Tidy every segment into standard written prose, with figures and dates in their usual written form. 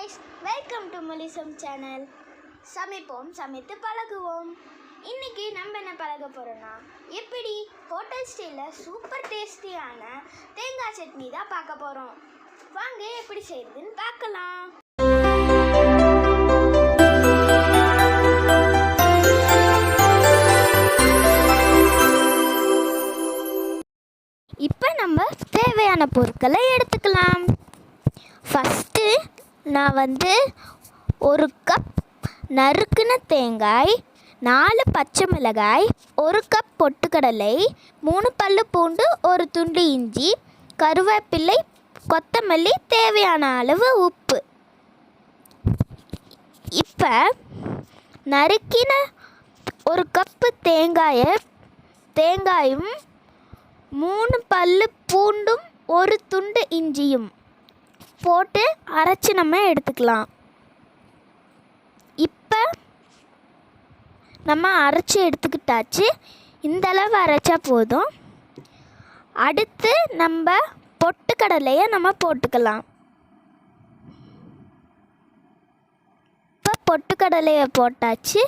guys, welcome to Mulisum channel. சமைப்போம் சமைத்து பழகுவோம். இன்னைக்கு நம்ம என்ன பழக போறோம்னா எப்படி ஹோட்டல் ஸ்டைல்ல சூப்பர் டேஸ்டியான தேங்காய் சட்னி தான் பார்க்க போறோம். வாங்க எப்படி செய்யறதுன்னு பார்க்கலாம். இப்போ நம்ம தேவையான பொருட்களை எடுத்துக்கலாம். ஃபஸ்ட்டு நான் ஒரு கப் நறுக்குன தேங்காய், 4 பச்சை மிளகாய், 1 கப் பொட்டுக்கடலை, 3 பல்லு பூண்டு, 1 துண்டு இஞ்சி, கருவேப்பிலை, கொத்தமல்லி, தேவையான அளவு உப்பு. இப்போ நறுக்கின 1 கப்பு தேங்காயும் 3 பல்லு பூண்டும் 1 துண்டு இஞ்சியும் போட்டு அரைச்சி நம்ம எடுத்துக்கலாம். இப்போ நம்ம அரைச்சி எடுத்துக்கிட்டாச்சு. இந்த அளவு அரைச்சா போதும். அடுத்து நம்ம பொட்டுக்கடலையை நம்ம போட்டுக்கலாம். இப்போ பொட்டுக்கடலையை போட்டாச்சு.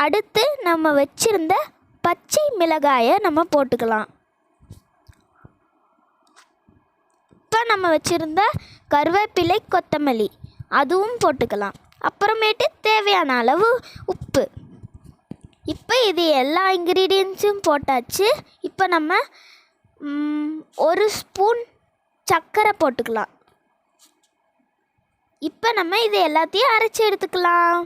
அடுத்து நம்ம வச்சுருந்த பச்சை மிளகாயை நம்ம போட்டுக்கலாம். இப்போ நம்ம வச்சுருந்த கருவேப்பிலை, கொத்தமல்லி அதுவும் போட்டுக்கலாம். அப்புறமேட்டு தேவையான அளவு உப்பு. இப்போ இது எல்லா இன்க்ரீடியன்ஸும் போட்டாச்சு. இப்போ நம்ம 1 ஸ்பூன் சர்க்கரை போட்டுக்கலாம். இப்போ நம்ம இது எல்லாத்தையும் அரைச்சி எடுத்துக்கலாம்.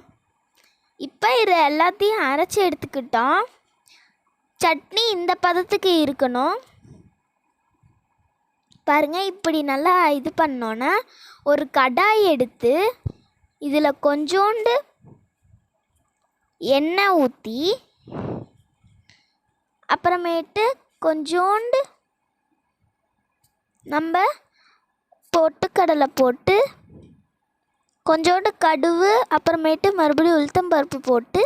இப்போ இது எல்லாத்தையும் அரைச்சி எடுத்துக்கிட்டோம். சட்னி இந்த பதத்துக்கு இருக்கணும். பாருங்கள், இப்படி நல்லா இது பண்ணோன்னா ஒரு கடாய் எடுத்து இதில் கொஞ்சோண்டு எண்ணெய் ஊற்றி, அப்புறமேட்டு கொஞ்சோண்டு நம்ம பொட்டுக்கடலை போட்டு, கொஞ்சோண்டு கடுகு, அப்புறமேட்டு மறுபடியும் உளுத்தம்பருப்பு போட்டு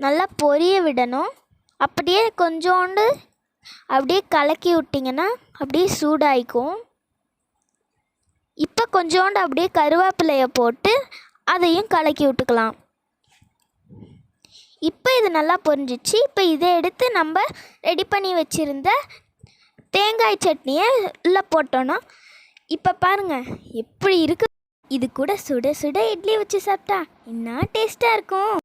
நல்லா பொரிய விடணும். அப்படியே கொஞ்சோண்டு அப்படியே கலக்கி விட்டிங்கன்னா அப்படியே சூடாயிக்கும். இப்போ கொஞ்சோண்டு அப்படியே கருவேப்பிலையை போட்டு அதையும் கலக்கி விட்டுக்கலாம். இப்போ இது நல்லா பொரிஞ்சிச்சு. இப்போ இதை எடுத்து நம்ம ரெடி பண்ணி வச்சுருந்த தேங்காய் சட்னியை உள்ளே போட்டோன்னா இப்போ பாருங்கள் எப்படி இருக்கு. இது கூட சுட சுட இட்லி வச்சு சாப்பிட்டா என்ன டேஸ்ட்டாக இருக்கும்.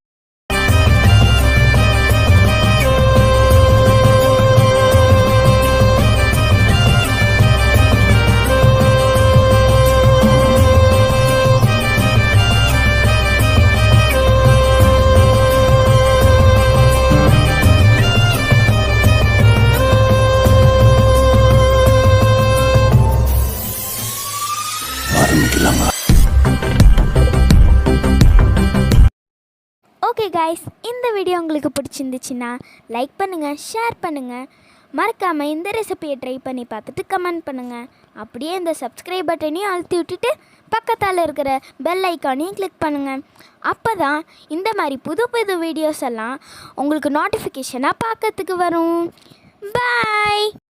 ஓகே கைஸ், இந்த வீடியோ உங்களுக்கு பிடிச்சிருந்துச்சுன்னா லைக் பண்ணுங்கள், ஷேர் பண்ணுங்கள். மறக்காமல் இந்த ரெசிபியை ட்ரை பண்ணி பார்த்துட்டு கமெண்ட் பண்ணுங்கள். அப்படியே இந்த சப்ஸ்கிரைப் பட்டனையும் அழுத்தி விட்டுட்டு பக்கத்தால் இருக்கிற பெல் ஐக்கானையும் கிளிக் பண்ணுங்கள். அப்போ தான் இந்த மாதிரி புது புது வீடியோஸ் எல்லாம் உங்களுக்கு நோட்டிஃபிகேஷனாக பார்க்கறதுக்கு வரும். பாய்.